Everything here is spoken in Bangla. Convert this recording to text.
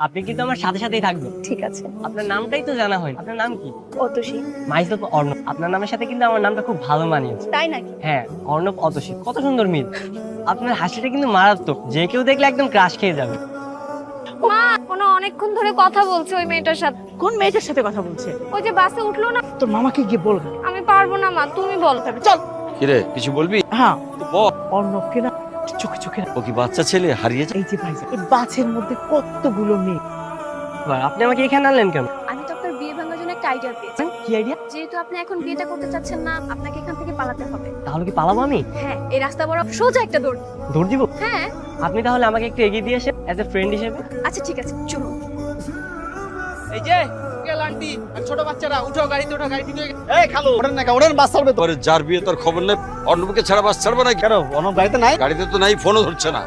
আপনি কিন্তু আমার সাথে সাথেই থাকবেন। ঠিক আছে। আপনার নামটাই তো জানা হয়, আপনার নাম কি? অতসী। মাইসেলফ অর্ণব। আপনার নামের সাথে কিন্তু আমার নামটা খুব ভালো মানিয়েছে। তাই নাকি? হ্যাঁ, অর্ণব অতসী, কত সুন্দর মিল। আপনার হাসিটা কিন্তু মারাত্মক, যে কেউ দেখলে একদম ক্রাশ খেয়ে যাবে। মা কোনো অনেকক্ষণ ধরে কথা বলছে ওই মেয়েটার সাথে। কোন মেয়েটার সাথে কথা বলছে? ওই যে বাসে উঠলো না। তোর মামাকে গিয়ে বলবে। আমি পারবো না মা, তুমি বলো। চল। কিরে কিছু বলবি? হ্যাঁ, তো বল। অর্ণবকে না চোখে চোখে ও কি বাচ্চা ছেলে হারিয়ে যায়? এই যে ভাই, এই বাসের মধ্যে কতগুলো মেয়ে। আপনি আমাকে এখানে আনলেন কেন? আমি তো আপনার বিয়ে ভাঙার জন্য একটা আইডিয়া পেয়েছি। কি আইডিয়া? যেহেতু আপনি এখন বিয়েটা করতে চাচ্ছেন না, আপনাকে এখান থেকে পালাতে হবে। তাহলে কি পালাবো আমি? হ্যাঁ, এই রাস্তা বড় সোজা একটা দৌড়। দৌড় দিব? হ্যাঁ। আপনি তাহলে আমাকে একটু এগিয়ে দিয়ে আসেন অ্যাজ এ ফ্রেন্ড হিসেবে। আচ্ছা ঠিক আছে, চলুন। এই যে গেল আন্টি আর ছোট বাচ্চারা উঠো, গাড়িতে ওঠো, গাড়ি থেকে। এই খালু ওঠেন না, ওঠেন, বাস ছাড়বে তো। পরে যার বিয়ে তোর খবর নেই, অর্ণবকে ছাড়া বাস ছাড়বে নাকি? কেন অর্ণব গাড়িতে নাই? গাড়িতে তো নাই, ফোনও ধরছে না।